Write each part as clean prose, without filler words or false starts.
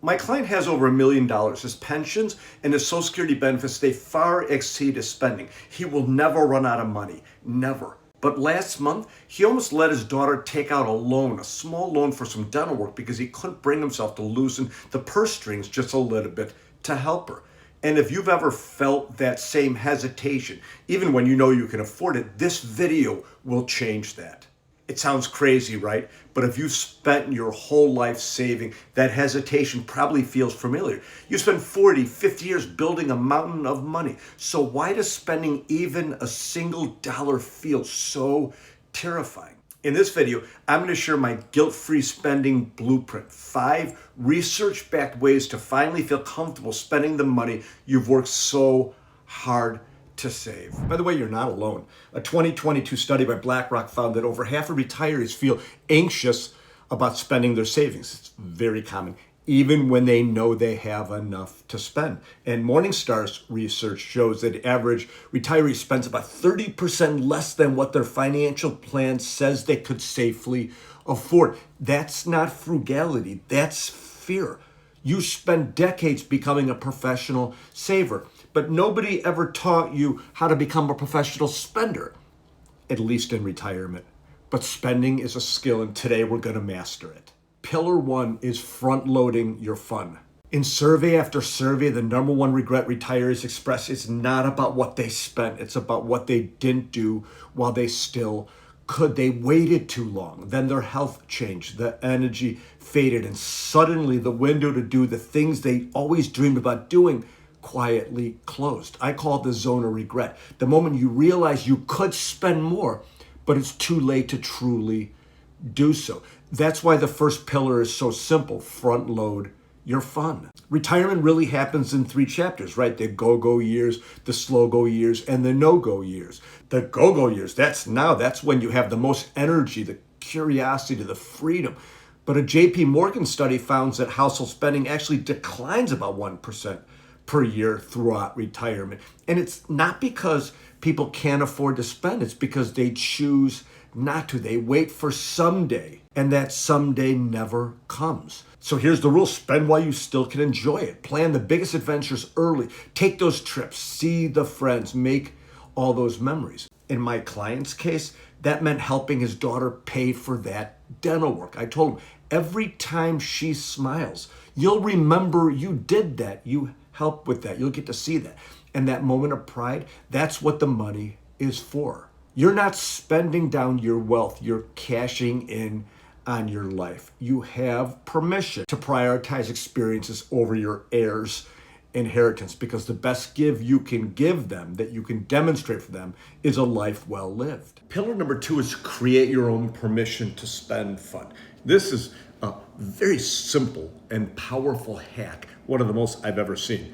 My client has over $1 million. His pensions and his Social Security benefits, they far exceed his spending. He will never run out of money, never. But last month, he almost let his daughter take out a loan, a small loan for some dental work because he couldn't bring himself to loosen the purse strings just a little bit to help her. And if you've ever felt that same hesitation, even when you know you can afford it, this video will change that. It sounds crazy, right? But if you've spent your whole life saving, that hesitation probably feels familiar. You spent 40, 50 years building a mountain of money. So why does spending even a single dollar feel so terrifying? In this video, I'm going to share my guilt-free spending blueprint. 5 research-backed ways to finally feel comfortable spending the money you've worked so hard to save. By the way, you're not alone. A 2022 study by BlackRock found that over half of retirees feel anxious about spending their savings. It's very common, even when they know they have enough to spend. And Morningstar's research shows that the average retiree spends about 30% less than what their financial plan says they could safely afford. That's not frugality, that's fear. You spend decades becoming a professional saver, but nobody ever taught you how to become a professional spender, at least in retirement. But spending is a skill, and today we're going to master it. Pillar 1 is front-loading your fun. In survey after survey, the number one regret retirees express is not about what they spent. It's about what they didn't do while they still could. They waited too long. Then their health changed, the energy faded, and suddenly the window to do the things they always dreamed about doing quietly closed. I call it the zone of regret. The moment you realize you could spend more, but it's too late to truly do so. That's why the first pillar is so simple. Front load your fun. Retirement really happens in 3 chapters, right? The go-go years, the slow-go years, and the no-go years. The go-go years, that's when you have the most energy, the curiosity, the freedom. But a JP Morgan study found that household spending actually declines about 1% per year throughout retirement. And it's not because people can't afford to spend, it's because they choose not to. They wait for someday, and that someday never comes. So here's the rule: spend while you still can enjoy it. Plan the biggest adventures early. Take those trips, see the friends, make all those memories. In my client's case, that meant helping his daughter pay for that dental work. I told him, every time she smiles, you'll remember you did that. You help with that. You'll get to see that. And that moment of pride, that's what the money is for. You're not spending down your wealth. You're cashing in on your life. You have permission to prioritize experiences over your heirs' inheritance, because the best gift you can give them, that you can demonstrate for them, is a life well lived. Pillar number 2 is create your own permission to spend fund. This is a very simple and powerful hack, one of the most I've ever seen.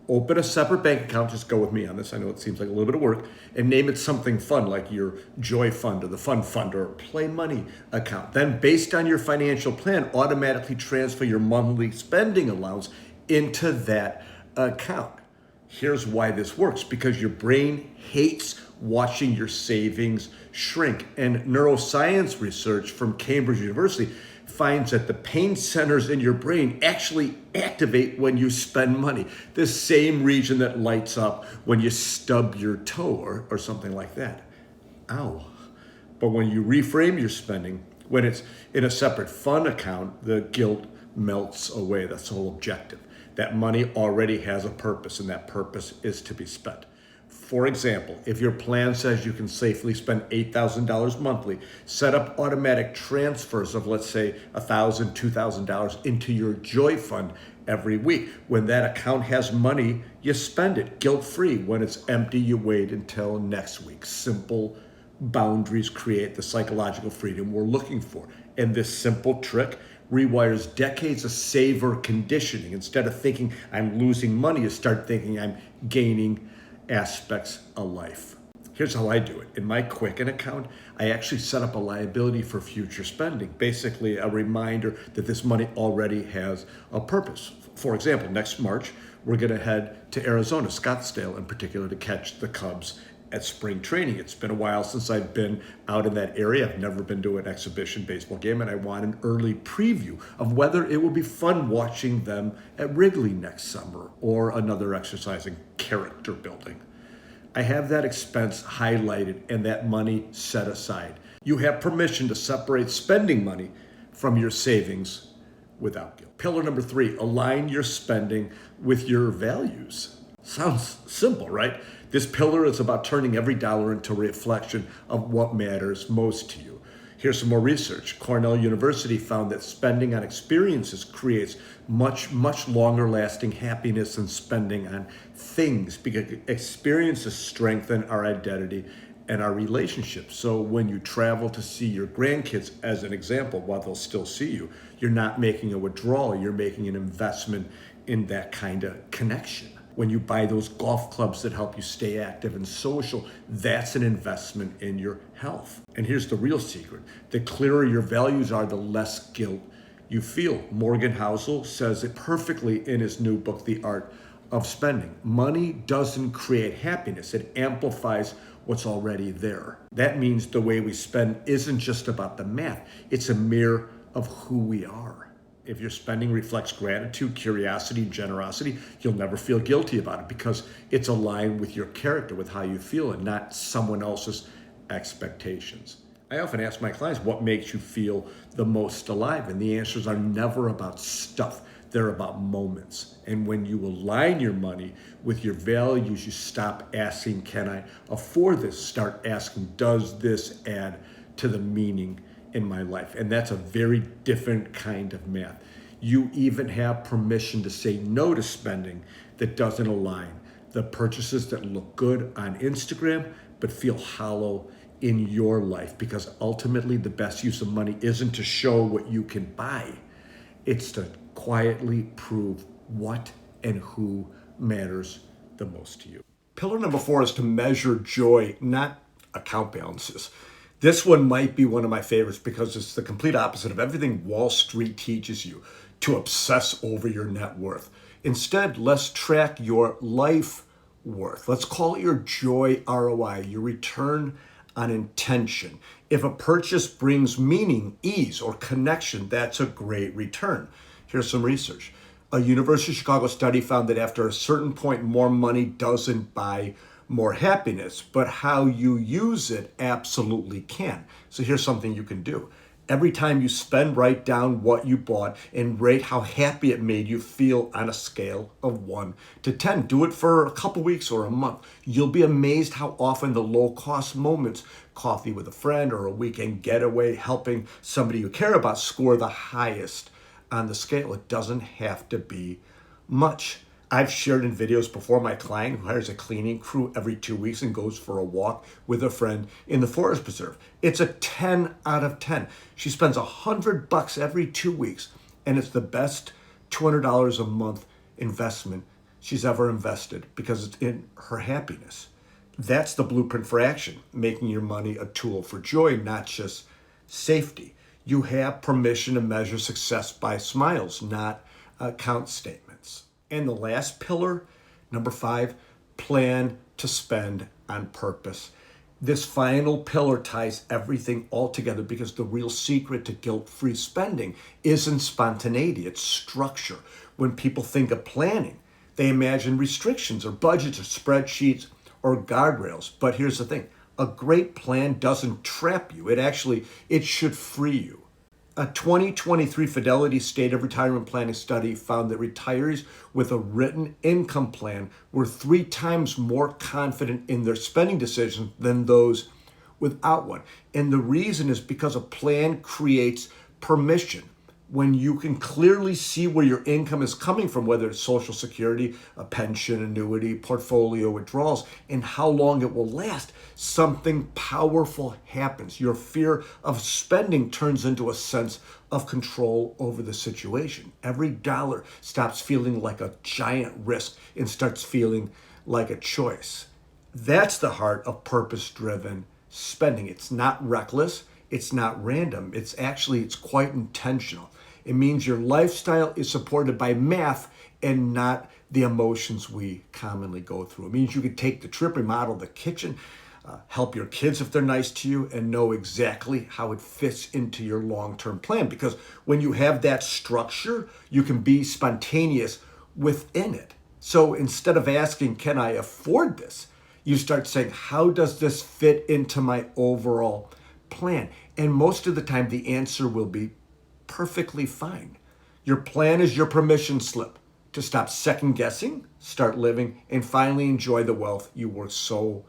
Open a separate bank account, just go with me on this, I know it seems like a little bit of work, and name it something fun like your Joy Fund or the Fun Fund or Play Money account. Then based on your financial plan, automatically transfer your monthly spending allowance into that account. Here's why this works: because your brain hates watching your savings shrink. And neuroscience research from Cambridge University finds that the pain centers in your brain actually activate when you spend money. The same region that lights up when you stub your toe or something like that. Ow. But when you reframe your spending, when it's in a separate fund account, the guilt melts away. That's the whole objective. That money already has a purpose, and that purpose is to be spent. For example, if your plan says you can safely spend $8,000 monthly, set up automatic transfers of, let's say, $1,000, $2,000 into your Joy Fund every week. When that account has money, you spend it guilt-free. When it's empty, you wait until next week. Simple boundaries create the psychological freedom we're looking for. And this simple trick rewires decades of saver conditioning. Instead of thinking I'm losing money, you start thinking I'm gaining aspects of life. Here's how I do it. In my Quicken account, I actually set up a liability for future spending, basically a reminder that this money already has a purpose. For example, next March, we're going to head to Arizona, Scottsdale in particular, to catch the Cubs at spring training. It's been a while since I've been out in that area. I've never been to an exhibition baseball game, and I want an early preview of whether it will be fun watching them at Wrigley next summer or another exercise in character building. I have that expense highlighted and that money set aside. You have permission to separate spending money from your savings without guilt. Pillar number 3, align your spending with your values. Sounds simple, right? This pillar is about turning every dollar into a reflection of what matters most to you. Here's some more research. Cornell University found that spending on experiences creates much longer lasting happiness than spending on things, because experiences strengthen our identity and our relationships. So when you travel to see your grandkids, as an example, while they'll still see you, you're not making a withdrawal, you're making an investment in that kind of connection. When you buy those golf clubs that help you stay active and social, that's an investment in your health. And here's the real secret. The clearer your values are, the less guilt you feel. Morgan Housel says it perfectly in his new book, The Art of Spending. Money doesn't create happiness. It amplifies what's already there. That means the way we spend isn't just about the math. It's a mirror of who we are. If your spending reflects gratitude, curiosity, generosity, you'll never feel guilty about it because it's aligned with your character, with how you feel, and not someone else's expectations. I often ask my clients, what makes you feel the most alive? And the answers are never about stuff. They're about moments. And when you align your money with your values, you stop asking, can I afford this? Start asking, does this add to the meaning in my life? And that's a very different kind of math. You even have permission to say no to spending that doesn't align. The purchases that look good on Instagram but feel hollow in your life, because ultimately the best use of money isn't to show what you can buy. It's to quietly prove what and who matters the most to you. Pillar number 4 is to measure joy, not account balances. This one might be one of my favorites because it's the complete opposite of everything Wall Street teaches you, to obsess over your net worth. Instead, let's track your life worth. Let's call it your joy ROI, your return on intention. If a purchase brings meaning, ease, or connection, that's a great return. Here's some research. A University of Chicago study found that after a certain point, more money doesn't buy more happiness, but how you use it absolutely can. So here's something you can do. Every time you spend, write down what you bought and rate how happy it made you feel on a scale of 1 to 10. Do it for a couple weeks or a month. You'll be amazed how often the low-cost moments, coffee with a friend or a weekend getaway, helping somebody you care about, score the highest on the scale. It doesn't have to be much. I've shared in videos before my client who hires a cleaning crew every 2 weeks and goes for a walk with a friend in the forest preserve. It's a 10 out of 10. She spends $100 every 2 weeks, and it's the best $200 a month investment she's ever invested because it's in her happiness. That's the blueprint for action, making your money a tool for joy, not just safety. You have permission to measure success by smiles, not account statements. And the last pillar, number 5, plan to spend on purpose. This final pillar ties everything all together because the real secret to guilt-free spending isn't spontaneity, it's structure. When people think of planning, they imagine restrictions or budgets or spreadsheets or guardrails. But here's the thing, a great plan doesn't trap you. It should free you. A 2023 Fidelity State of Retirement Planning study found that retirees with a written income plan were 3 times more confident in their spending decisions than those without one. And the reason is because a plan creates permission. When you can clearly see where your income is coming from, whether it's Social Security, a pension, annuity, portfolio withdrawals, and how long it will last, something powerful happens. Your fear of spending turns into a sense of control over the situation. Every dollar stops feeling like a giant risk and starts feeling like a choice. That's the heart of purpose-driven spending. It's not reckless. It's not random. It's quite intentional. It means your lifestyle is supported by math and not the emotions we commonly go through. It means you could take the trip, remodel the kitchen, help your kids if they're nice to you, and know exactly how it fits into your long-term plan. Because when you have that structure, you can be spontaneous within it. So instead of asking, can I afford this? You start saying, how does this fit into my overall plan? And most of the time, the answer will be perfectly fine. Your plan is your permission slip to stop second guessing, start living, and finally enjoy the wealth you worked so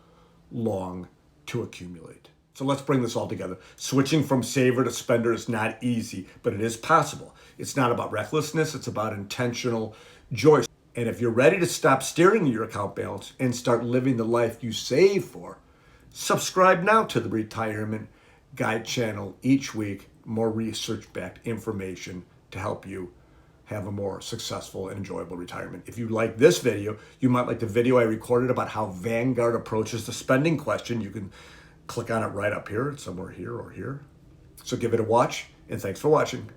long to accumulate. So let's bring this all together. Switching from saver to spender is not easy, but it is possible. It's not about recklessness, it's about intentional joy. And if you're ready to stop staring at your account balance and start living the life you save for, subscribe now to the Retirement Guide channel each week. More research-backed information to help you have a more successful and enjoyable retirement. If you like this video, you might like the video I recorded about how Vanguard approaches the spending question. You can click on it right up here, somewhere here or here. So give it a watch, and thanks for watching.